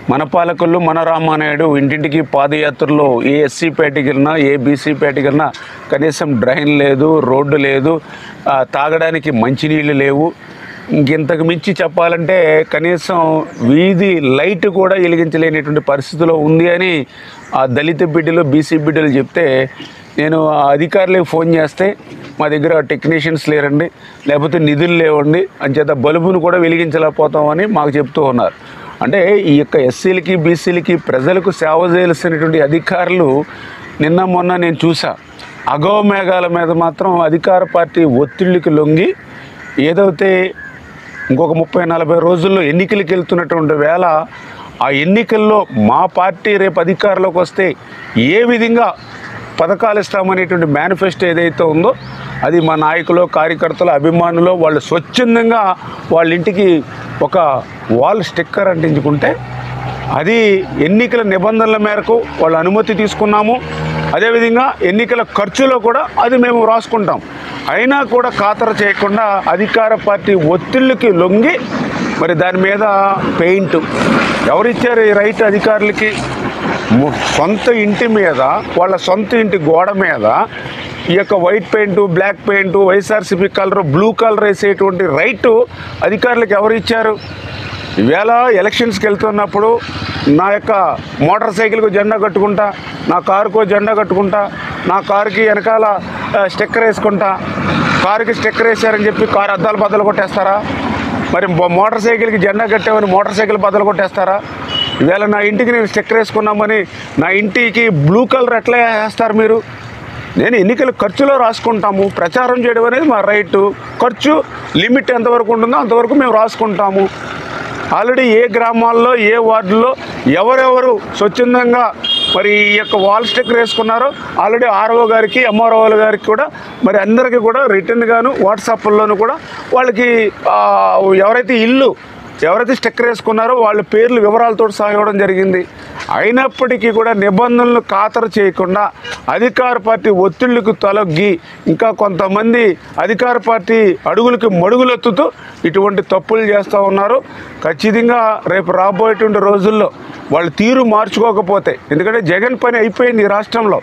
మన పాలకులు మన రామానాయుడు ఇంటింటికి పాదయాత్రలో ఏ ఎస్సీ పేటకి వెళ్ళినా ఏ బీసీ పేటకి వెళ్ళినా కనీసం డ్రైన్ లేదు, రోడ్డు లేదు, తాగడానికి మంచినీళ్ళు లేవు. ఇంతకు మించి చెప్పాలంటే కనీసం వీధి లైట్ కూడా వెలిగించలేనటువంటి పరిస్థితిలో ఉంది అని ఆ దళిత బిడ్డలు బీసీ బిడ్డలు చెప్తే నేను ఆ అధికారులకు ఫోన్ చేస్తే మా దగ్గర టెక్నీషియన్స్ లేరండి, లేకపోతే నిధులు లేవండి, అంచేత బల్బును కూడా వెలిగించలేకపోతామని మాకు చెప్తూ ఉన్నారు. అంటే ఈ యొక్క ఎస్సీలకి బీసీలకి ప్రజలకు సేవ చేయాల్సినటువంటి అధికారులు నిన్న మొన్న నేను చూసా, అగవ మేఘాల మీద మాత్రం అధికార పార్టీ ఒత్తిళ్ళకి లొంగి ఏదైతే ఇంకొక 30-40 రోజుల్లో ఎన్నికలకు వెళ్తున్నటువంటి వేళ ఆ ఎన్నికల్లో మా పార్టీ రేపు అధికారంలోకి వస్తే ఏ విధంగా పథకాలు ఇస్తామనేటువంటి మేనిఫెస్టో ఏదైతే ఉందో అది మా నాయకులు, కార్యకర్తలు, అభిమానులు వాళ్ళు స్వచ్ఛందంగా వాళ్ళ ఇంటికి ఒక వాల్ స్టిక్కర్ అంటించుకుంటే అది ఎన్నికల నిబంధనల మేరకు వాళ్ళ అనుమతి తీసుకున్నాము. అదేవిధంగా ఎన్నికల ఖర్చులో కూడా అది మేము రాసుకుంటాం. అయినా కూడా ఖాతరు చేయకుండా అధికార పార్టీ ఒత్తిళ్ళకి లొంగి మరి దాని మీద పెయింట్ ఎవరిచ్చారు ఈ రైట్ అధికారులకి? సొంత ఇంటి మీద, వాళ్ళ సొంత ఇంటి గోడ మీద ఈ యొక్క white paint, black paint, YSRCP colour, blue colour వేసేటువంటి రైటు అధికారులకు ఎవరు ఇచ్చారు? ఈవేళ ఎలక్షన్స్కి వెళ్తున్నప్పుడు నా యొక్క మోటార్ సైకిల్కు జెండా కట్టుకుంటా, నా కారుకో జెండా కట్టుకుంటా, నా కారుకి వెనకాల స్టిక్కర్ వేసుకుంటా, కారుకి స్టిక్కర్ వేసారని చెప్పి కారు అద్దాలు బద్దలు కొట్టేస్తారా? మరి మోటార్ సైకిల్కి జెండా కట్టామని మోటార్ సైకిల్ బద్దలు కొట్టేస్తారా? ఈవేళ నా ఇంటికి నేను స్టిక్కర్ వేసుకున్నామని నా ఇంటికి బ్లూ కలర్ ఎట్లా వేస్తారు మీరు? నేను ఎన్నికల ఖర్చులో రాసుకుంటాము. ప్రచారం చేయడం అనేది మా రైటు. ఖర్చు లిమిట్ ఎంతవరకు ఉంటుందో అంతవరకు మేము రాసుకుంటాము. ఆల్రెడీ ఏ గ్రామాల్లో ఏ వార్డుల్లో ఎవరెవరు స్వచ్ఛందంగా మరి ఈ యొక్క వాల్ స్టిక్కర్ వేసుకున్నారో ఆల్రెడీ ఆర్ఓ గారికి, ఎంఆర్ఓల గారికి కూడా మరి అందరికీ కూడా రిటర్న్గాను వాట్సాప్లోనూ కూడా వాళ్ళకి ఎవరైతే స్టిక్కర్ వేసుకున్నారో వాళ్ళ పేర్లు వివరాలతో సహా ఇవ్వడం జరిగింది. అయినప్పటికీ కూడా నిబంధనలు ఖాతరు చేయకుండా అధికార పార్టీ ఒత్తిళ్లకు తలొగ్గి ఇంకా కొంతమంది అధికార పార్టీ అడుగులకి మడుగులెత్తుతూ ఇటువంటి తప్పులు చేస్తూ ఉన్నారు. ఖచ్చితంగా రేపు రాబోయేటువంటి రోజుల్లో వాళ్ళు తీరు మార్చుకోకపోతే, ఎందుకంటే జగన్ పని అయిపోయింది ఈ రాష్ట్రంలో,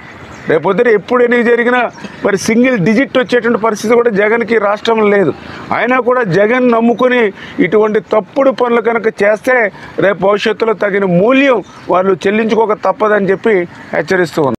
రేపొద్దున ఎప్పుడు ఎన్నిక జరిగినా మరి సింగిల్ డిజిట్ వచ్చేటువంటి పరిస్థితి కూడా జగన్కి రాష్ట్రంలో లేదు. అయినా కూడా జగన్ నమ్ముకుని ఇటువంటి తప్పుడు పనులు కనుక చేస్తే రేపు భవిష్యత్తులో తగిన మూల్యం వాళ్ళు చెల్లించుకోక తప్పదని చెప్పి హెచ్చరిస్తూ ఉన్నారు.